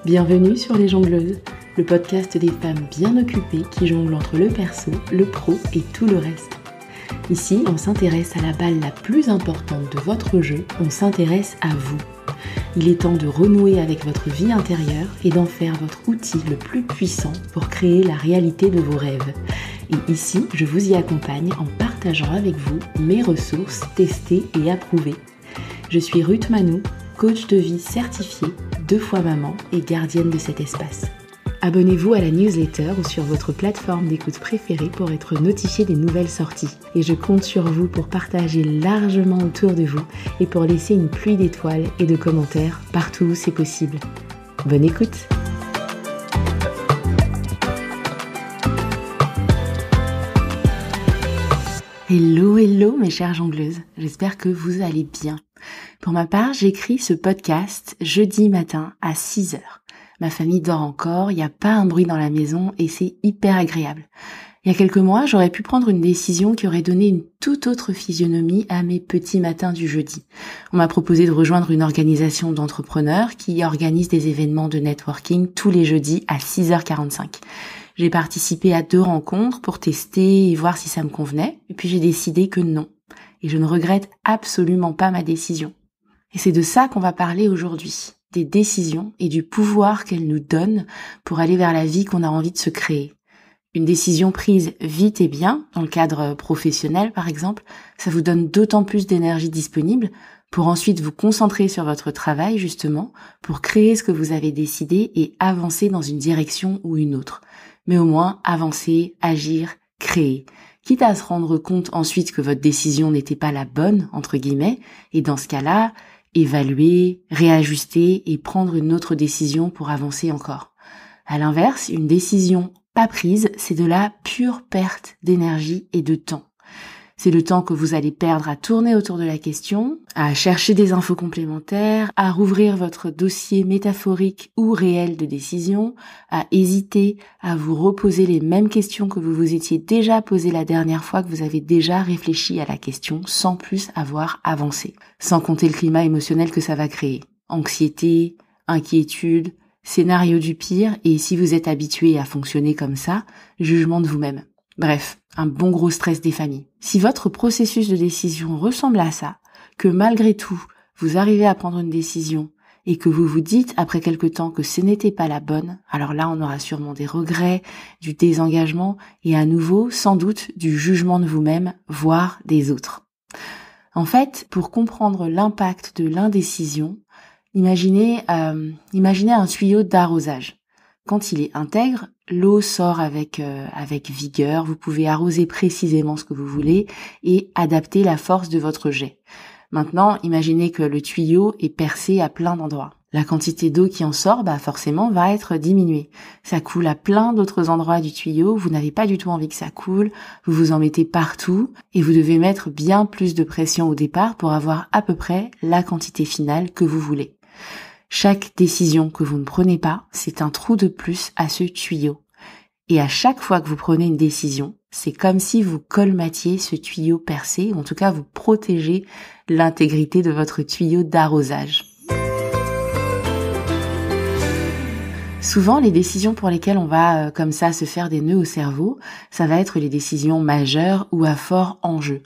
Bienvenue sur Les Jongleuses, le podcast des femmes bien occupées qui jonglent entre le perso, le pro et tout le reste. Ici, on s'intéresse à la balle la plus importante de votre jeu, on s'intéresse à vous. Il est temps de renouer avec votre vie intérieure et d'en faire votre outil le plus puissant pour créer la réalité de vos rêves. Et ici, je vous y accompagne en partageant avec vous mes ressources testées et approuvées. Je suis Ruth Manou, coach de vie certifiée, 2 fois maman et gardienne de cet espace. Abonnez-vous à la newsletter ou sur votre plateforme d'écoute préférée pour être notifié des nouvelles sorties. Et je compte sur vous pour partager largement autour de vous et pour laisser une pluie d'étoiles et de commentaires partout où c'est possible. Bonne écoute! Hello mes chères jongleuses, j'espère que vous allez bien. Pour ma part, j'écris ce podcast jeudi matin à 6h. Ma famille dort encore, il n'y a pas un bruit dans la maison et c'est hyper agréable. Il y a quelques mois, j'aurais pu prendre une décision qui aurait donné une toute autre physionomie à mes petits matins du jeudi. On m'a proposé de rejoindre une organisation d'entrepreneurs qui organise des événements de networking tous les jeudis à 6h45. J'ai participé à 2 rencontres pour tester et voir si ça me convenait, et puis j'ai décidé que non. Et je ne regrette absolument pas ma décision. Et c'est de ça qu'on va parler aujourd'hui, des décisions et du pouvoir qu'elles nous donnent pour aller vers la vie qu'on a envie de se créer. Une décision prise vite et bien, dans le cadre professionnel par exemple, ça vous donne d'autant plus d'énergie disponible pour ensuite vous concentrer sur votre travail justement, pour créer ce que vous avez décidé et avancer dans une direction ou une autre. Mais au moins avancer, agir, créer. Quitte à se rendre compte ensuite que votre décision n'était pas la bonne, entre guillemets, et dans ce cas-là, évaluer, réajuster et prendre une autre décision pour avancer encore. À l'inverse, une décision pas prise, c'est de la pure perte d'énergie et de temps. C'est le temps que vous allez perdre à tourner autour de la question, à chercher des infos complémentaires, à rouvrir votre dossier métaphorique ou réel de décision, à hésiter, à vous reposer les mêmes questions que vous vous étiez déjà posées la dernière fois que vous avez déjà réfléchi à la question sans plus avoir avancé. Sans compter le climat émotionnel que ça va créer. Anxiété, inquiétude, scénario du pire et si vous êtes habitué à fonctionner comme ça, jugement de vous-même. Bref, un bon gros stress des familles. Si votre processus de décision ressemble à ça, que malgré tout, vous arrivez à prendre une décision et que vous vous dites après quelque temps que ce n'était pas la bonne, alors là on aura sûrement des regrets, du désengagement et à nouveau, sans doute, du jugement de vous-même, voire des autres. En fait, pour comprendre l'impact de l'indécision, imaginez un tuyau d'arrosage. Quand il est intègre, l'eau sort avec vigueur, vous pouvez arroser précisément ce que vous voulez et adapter la force de votre jet. Maintenant, imaginez que le tuyau est percé à plein d'endroits. La quantité d'eau qui en sort, forcément, va être diminuée. Ça coule à plein d'autres endroits du tuyau, vous n'avez pas du tout envie que ça coule, vous vous en mettez partout et vous devez mettre bien plus de pression au départ pour avoir à peu près la quantité finale que vous voulez. Chaque décision que vous ne prenez pas, c'est un trou de plus à ce tuyau. Et à chaque fois que vous prenez une décision, c'est comme si vous colmatiez ce tuyau percé, ou en tout cas vous protégez l'intégrité de votre tuyau d'arrosage. Souvent, les décisions pour lesquelles on va comme ça se faire des nœuds au cerveau, ça va être les décisions majeures ou à fort enjeu.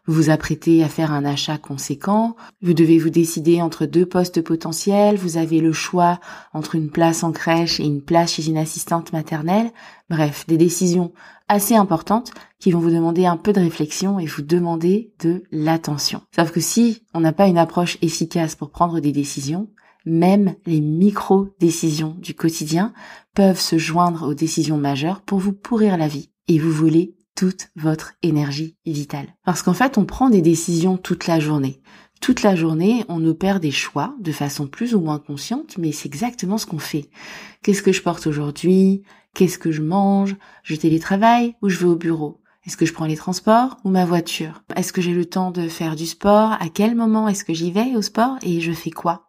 Vous vous apprêtez à faire un achat conséquent, vous devez vous décider entre 2 postes potentiels, vous avez le choix entre une place en crèche et une place chez une assistante maternelle. Bref, des décisions assez importantes qui vont vous demander un peu de réflexion et vous demander de l'attention. Sauf que si on n'a pas une approche efficace pour prendre des décisions, même les micro-décisions du quotidien peuvent se joindre aux décisions majeures pour vous pourrir la vie et vous voler toute votre énergie vitale. Parce qu'en fait, on prend des décisions toute la journée. Toute la journée, on opère des choix de façon plus ou moins consciente, mais c'est exactement ce qu'on fait. Qu'est-ce que je porte aujourd'hui? Qu'est-ce que je mange? Je télétravaille ou je vais au bureau? Est-ce que je prends les transports ou ma voiture? Est-ce que j'ai le temps de faire du sport? À quel moment est-ce que j'y vais au sport? Et je fais quoi?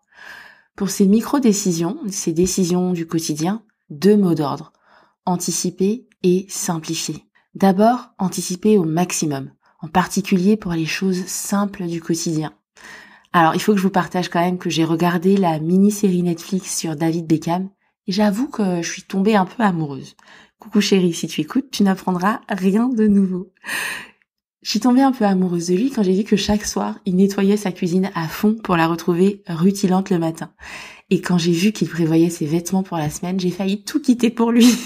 Pour ces micro-décisions, ces décisions du quotidien, 2 mots d'ordre. Anticiper et simplifier. D'abord, anticiper au maximum, en particulier pour les choses simples du quotidien. Alors, il faut que je vous partage quand même que j'ai regardé la mini-série Netflix sur David Beckham et j'avoue que je suis tombée un peu amoureuse. Coucou chérie, si tu écoutes, tu n'apprendras rien de nouveau. Je suis tombée un peu amoureuse de lui quand j'ai vu que chaque soir, il nettoyait sa cuisine à fond pour la retrouver rutilante le matin. Et quand j'ai vu qu'il prévoyait ses vêtements pour la semaine, j'ai failli tout quitter pour lui.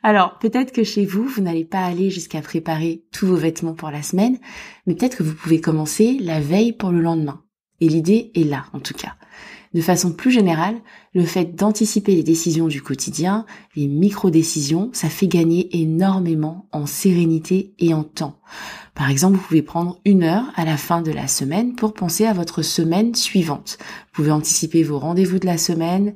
Alors, peut-être que chez vous, vous n'allez pas aller jusqu'à préparer tous vos vêtements pour la semaine, mais peut-être que vous pouvez commencer la veille pour le lendemain. Et l'idée est là, en tout cas. De façon plus générale, le fait d'anticiper les décisions du quotidien, les micro-décisions, ça fait gagner énormément en sérénité et en temps. Par exemple, vous pouvez prendre 1 heure à la fin de la semaine pour penser à votre semaine suivante. Vous pouvez anticiper vos rendez-vous de la semaine,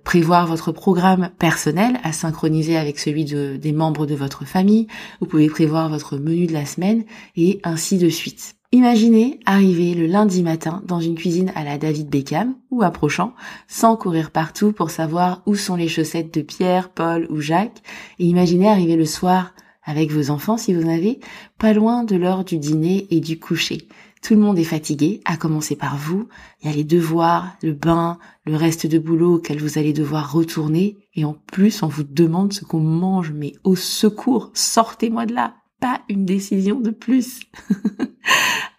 prévoir votre programme personnel à synchroniser avec celui des membres de votre famille. Vous pouvez prévoir votre menu de la semaine et ainsi de suite. Imaginez arriver le lundi matin dans une cuisine à la David Beckham ou approchant, sans courir partout pour savoir où sont les chaussettes de Pierre, Paul ou Jacques. Et imaginez arriver le soir avec vos enfants si vous en avez, pas loin de l'heure du dîner et du coucher. Tout le monde est fatigué, à commencer par vous. Il y a les devoirs, le bain, le reste de boulot auquel vous allez devoir retourner. Et en plus, on vous demande ce qu'on mange. Mais au secours, sortez-moi de là. Pas une décision de plus.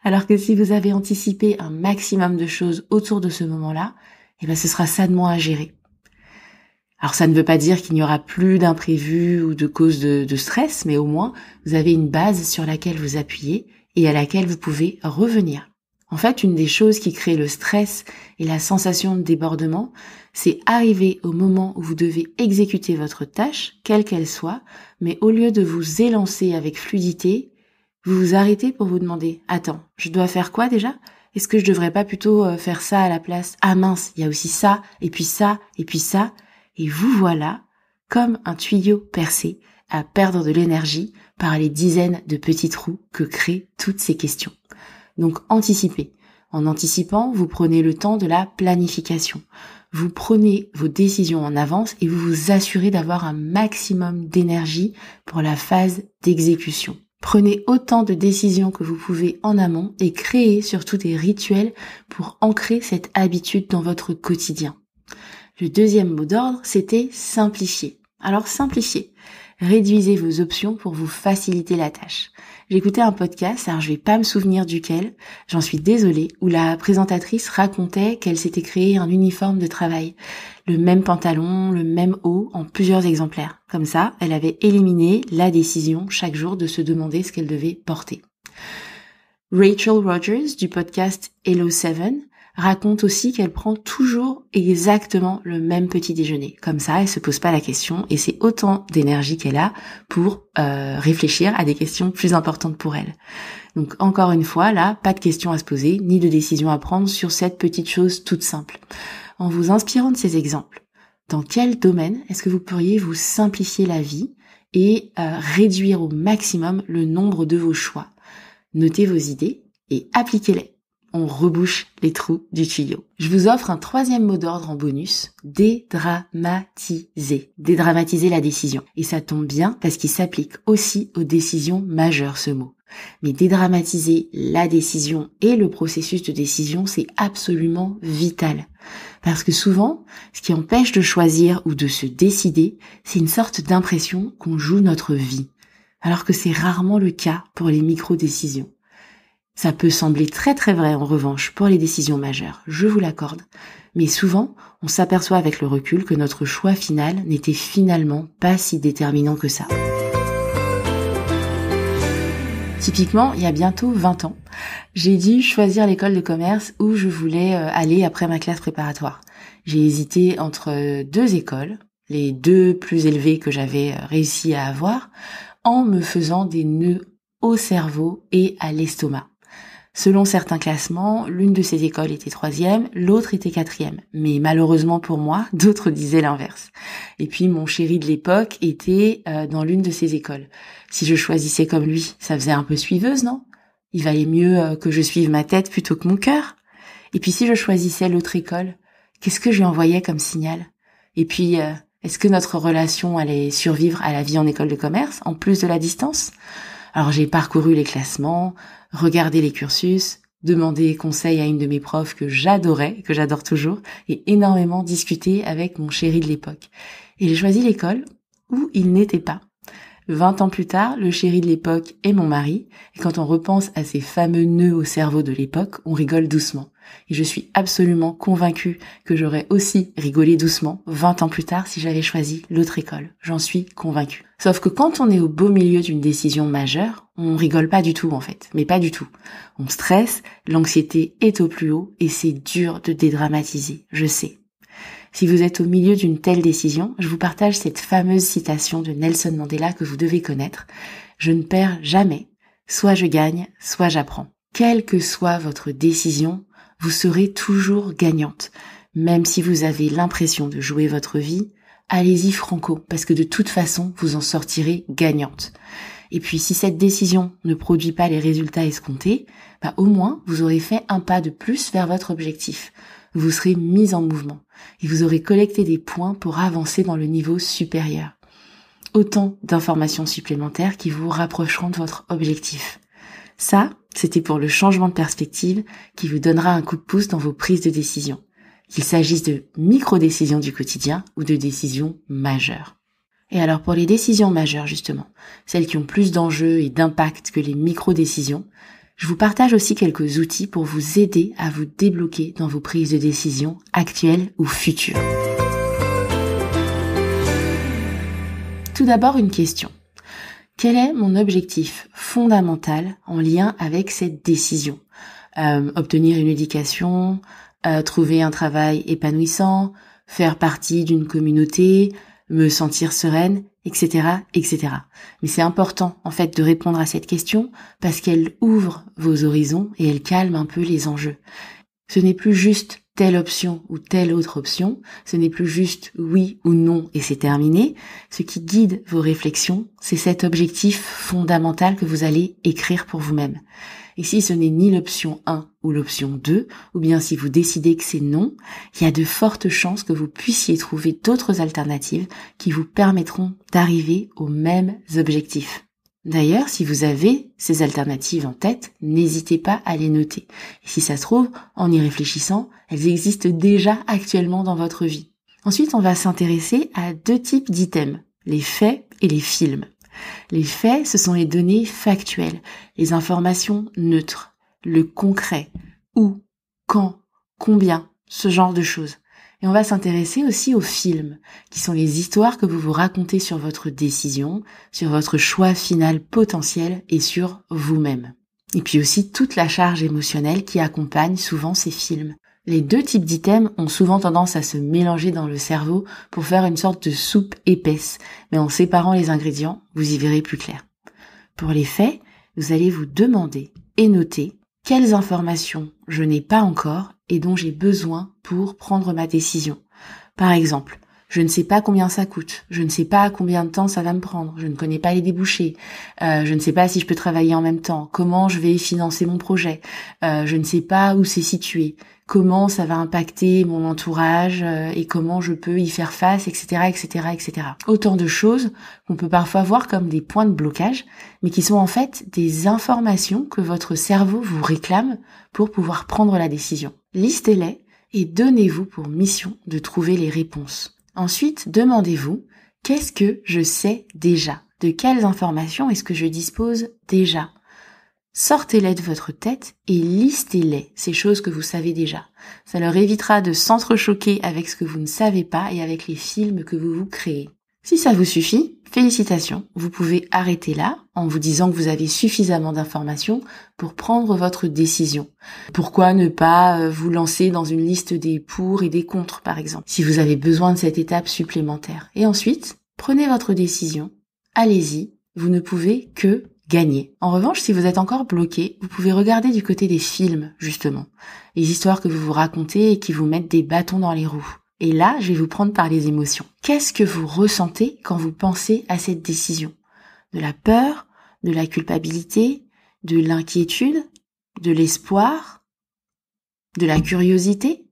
Alors que si vous avez anticipé un maximum de choses autour de ce moment-là, ce sera ça de moins à gérer. Alors ça ne veut pas dire qu'il n'y aura plus d'imprévus ou de causes de stress, mais au moins vous avez une base sur laquelle vous appuyez et à laquelle vous pouvez revenir. En fait, une des choses qui crée le stress et la sensation de débordement, c'est arriver au moment où vous devez exécuter votre tâche, quelle qu'elle soit, mais au lieu de vous élancer avec fluidité, vous vous arrêtez pour vous demander « Attends, je dois faire quoi déjà ? Est-ce que je devrais pas plutôt faire ça à la place ? Ah mince, il y a aussi ça, et puis ça, et puis ça. » Et vous voilà, comme un tuyau percé, à perdre de l'énergie par les dizaines de petits trous que créent toutes ces questions. Donc anticipez. En anticipant, vous prenez le temps de la planification. Vous prenez vos décisions en avance et vous vous assurez d'avoir un maximum d'énergie pour la phase d'exécution. Prenez autant de décisions que vous pouvez en amont et créez surtout des rituels pour ancrer cette habitude dans votre quotidien. Le deuxième mot d'ordre, c'était simplifier. Alors simplifiez. Réduisez vos options pour vous faciliter la tâche. J'écoutais un podcast, alors je vais pas me souvenir duquel, j'en suis désolée, où la présentatrice racontait qu'elle s'était créé un uniforme de travail. Le même pantalon, le même haut, en plusieurs exemplaires. Comme ça, elle avait éliminé la décision chaque jour de se demander ce qu'elle devait porter. Rachel Rogers du podcast Hello Seven raconte aussi qu'elle prend toujours exactement le même petit déjeuner. Comme ça, elle se pose pas la question et c'est autant d'énergie qu'elle a pour réfléchir à des questions plus importantes pour elle. Donc encore une fois, là, pas de questions à se poser, ni de décisions à prendre sur cette petite chose toute simple. En vous inspirant de ces exemples, dans quel domaine est-ce que vous pourriez vous simplifier la vie et réduire au maximum le nombre de vos choix ? Notez vos idées et appliquez-les. On rebouche les trous du tuyau. Je vous offre un 3e mot d'ordre en bonus, dédramatiser. Dédramatiser la décision. Et ça tombe bien parce qu'il s'applique aussi aux décisions majeures, ce mot. Mais dédramatiser la décision et le processus de décision, c'est absolument vital. Parce que souvent, ce qui empêche de choisir ou de se décider, c'est une sorte d'impression qu'on joue notre vie. Alors que c'est rarement le cas pour les micro-décisions. Ça peut sembler très très vrai en revanche pour les décisions majeures, je vous l'accorde. Mais souvent, on s'aperçoit avec le recul que notre choix final n'était finalement pas si déterminant que ça. Typiquement, il y a bientôt 20 ans, j'ai dû choisir l'école de commerce où je voulais aller après ma classe préparatoire. J'ai hésité entre 2 écoles, les 2 plus élevées que j'avais réussi à avoir, en me faisant des nœuds au cerveau et à l'estomac. Selon certains classements, l'une de ces écoles était 3e, l'autre était 4e. Mais malheureusement pour moi, d'autres disaient l'inverse. Et puis mon chéri de l'époque était dans l'une de ces écoles. Si je choisissais comme lui, ça faisait un peu suiveuse, non ? Il valait mieux que je suive ma tête plutôt que mon cœur. Et puis si je choisissais l'autre école, qu'est-ce que je lui envoyais comme signal ? Et puis, est-ce que notre relation allait survivre à la vie en école de commerce, en plus de la distance ? Alors j'ai parcouru les classements, regardé les cursus, demander conseil à une de mes profs que j'adorais, que j'adore toujours, et énormément discuter avec mon chéri de l'époque. Et j'ai choisi l'école où il n'était pas. 20 ans plus tard, le chéri de l'époque est mon mari, et quand on repense à ces fameux nœuds au cerveau de l'époque, on rigole doucement. Et je suis absolument convaincue que j'aurais aussi rigolé doucement 20 ans plus tard si j'avais choisi l'autre école. J'en suis convaincue. Sauf que quand on est au beau milieu d'une décision majeure, on rigole pas du tout en fait, mais pas du tout. On stresse, l'anxiété est au plus haut, et c'est dur de dédramatiser, je sais. Si vous êtes au milieu d'une telle décision, je vous partage cette fameuse citation de Nelson Mandela que vous devez connaître. Je ne perds jamais. Soit je gagne, soit j'apprends. Quelle que soit votre décision, vous serez toujours gagnante. Même si vous avez l'impression de jouer votre vie, allez-y franco, parce que de toute façon, vous en sortirez gagnante. Et puis si cette décision ne produit pas les résultats escomptés, au moins vous aurez fait un pas de plus vers votre objectif. Vous serez mis en mouvement et vous aurez collecté des points pour avancer dans le niveau supérieur. Autant d'informations supplémentaires qui vous rapprocheront de votre objectif. Ça, c'était pour le changement de perspective qui vous donnera un coup de pouce dans vos prises de décision, qu'il s'agisse de micro-décisions du quotidien ou de décisions majeures. Et alors pour les décisions majeures justement, celles qui ont plus d'enjeux et d'impact que les micro-décisions, je vous partage aussi quelques outils pour vous aider à vous débloquer dans vos prises de décision actuelles ou futures. Tout d'abord, une question. Quel est mon objectif fondamental en lien avec cette décision ? Obtenir une éducation, trouver un travail épanouissant, faire partie d'une communauté, me sentir sereine, etc., etc. Mais c'est important, en fait, de répondre à cette question parce qu'elle ouvre vos horizons et elle calme un peu les enjeux. Ce n'est plus juste telle option ou telle autre option, ce n'est plus juste oui ou non et c'est terminé. Ce qui guide vos réflexions, c'est cet objectif fondamental que vous allez écrire pour vous-même. Et si ce n'est ni l'option 1 ou l'option 2, ou bien si vous décidez que c'est non, il y a de fortes chances que vous puissiez trouver d'autres alternatives qui vous permettront d'arriver aux mêmes objectifs. D'ailleurs, si vous avez ces alternatives en tête, n'hésitez pas à les noter. Et si ça se trouve, en y réfléchissant, elles existent déjà actuellement dans votre vie. Ensuite, on va s'intéresser à 2 types d'items, les faits et les films. Les faits, ce sont les données factuelles, les informations neutres, le concret, où, quand, combien, ce genre de choses. Et on va s'intéresser aussi aux films, qui sont les histoires que vous vous racontez sur votre décision, sur votre choix final potentiel et sur vous-même. Et puis aussi toute la charge émotionnelle qui accompagne souvent ces films. Les 2 types d'items ont souvent tendance à se mélanger dans le cerveau pour faire une sorte de soupe épaisse, mais en séparant les ingrédients, vous y verrez plus clair. Pour les faits, vous allez vous demander et noter quelles informations je n'ai pas encore et dont j'ai besoin pour prendre ma décision. Par exemple, je ne sais pas combien ça coûte, je ne sais pas combien de temps ça va me prendre, je ne connais pas les débouchés, je ne sais pas si je peux travailler en même temps, comment je vais financer mon projet, je ne sais pas où c'est situé, comment ça va impacter mon entourage et comment je peux y faire face, etc., etc., etc. Autant de choses qu'on peut parfois voir comme des points de blocage, mais qui sont en fait des informations que votre cerveau vous réclame pour pouvoir prendre la décision. Listez-les et donnez-vous pour mission de trouver les réponses. Ensuite, demandez-vous, qu'est-ce que je sais déjà ? De quelles informations est-ce que je dispose déjà ? Sortez-les de votre tête et listez-les, ces choses que vous savez déjà. Ça leur évitera de s'entrechoquer avec ce que vous ne savez pas et avec les films que vous vous créez. Si ça vous suffit, félicitations, vous pouvez arrêter là en vous disant que vous avez suffisamment d'informations pour prendre votre décision. Pourquoi ne pas vous lancer dans une liste des pour et des contre, par exemple, si vous avez besoin de cette étape supplémentaire. Et ensuite, prenez votre décision, allez-y, vous ne pouvez que gagner. En revanche, si vous êtes encore bloqué, vous pouvez regarder du côté des films, justement, les histoires que vous vous racontez et qui vous mettent des bâtons dans les roues. Et là, je vais vous prendre par les émotions. Qu'est-ce que vous ressentez quand vous pensez à cette décision ? De la peur, de la culpabilité, de l'inquiétude, de l'espoir, de la curiosité ?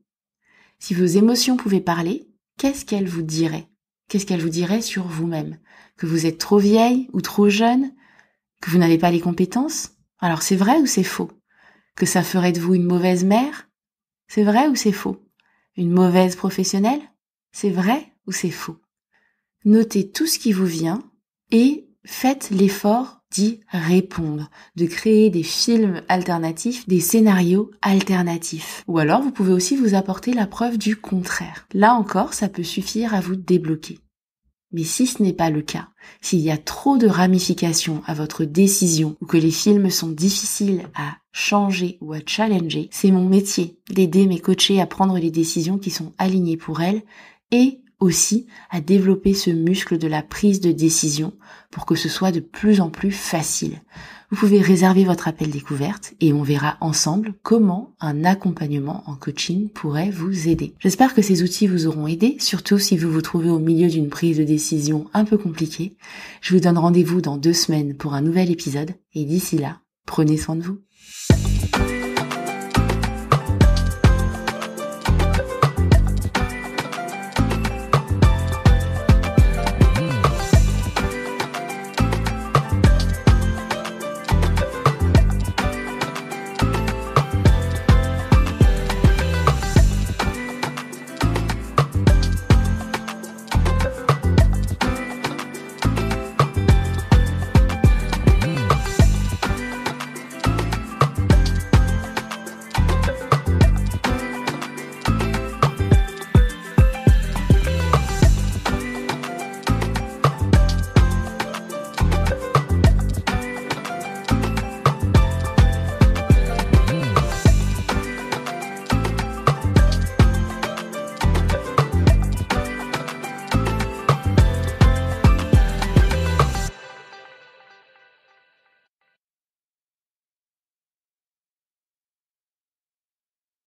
Si vos émotions pouvaient parler, qu'est-ce qu'elles vous diraient ? Qu'est-ce qu'elles vous diraient sur vous-même ? Que vous êtes trop vieille ou trop jeune ? Que vous n'avez pas les compétences ? Alors c'est vrai ou c'est faux ? Que ça ferait de vous une mauvaise mère? C'est vrai ou c'est faux? Une mauvaise professionnelle? C'est vrai ou c'est faux? Notez tout ce qui vous vient et faites l'effort d'y répondre, de créer des films alternatifs, des scénarios alternatifs. Ou alors vous pouvez aussi vous apporter la preuve du contraire. Là encore, ça peut suffire à vous débloquer. Mais si ce n'est pas le cas, s'il y a trop de ramifications à votre décision ou que les films sont difficiles à changer ou à challenger, c'est mon métier d'aider mes coachés à prendre les décisions qui sont alignées pour elles et aussi à développer ce muscle de la prise de décision pour que ce soit de plus en plus facile. Vous pouvez réserver votre appel découverte et on verra ensemble comment un accompagnement en coaching pourrait vous aider. J'espère que ces outils vous auront aidé, surtout si vous vous trouvez au milieu d'une prise de décision un peu compliquée. Je vous donne rendez-vous dans 2 semaines pour un nouvel épisode et d'ici là, prenez soin de vous.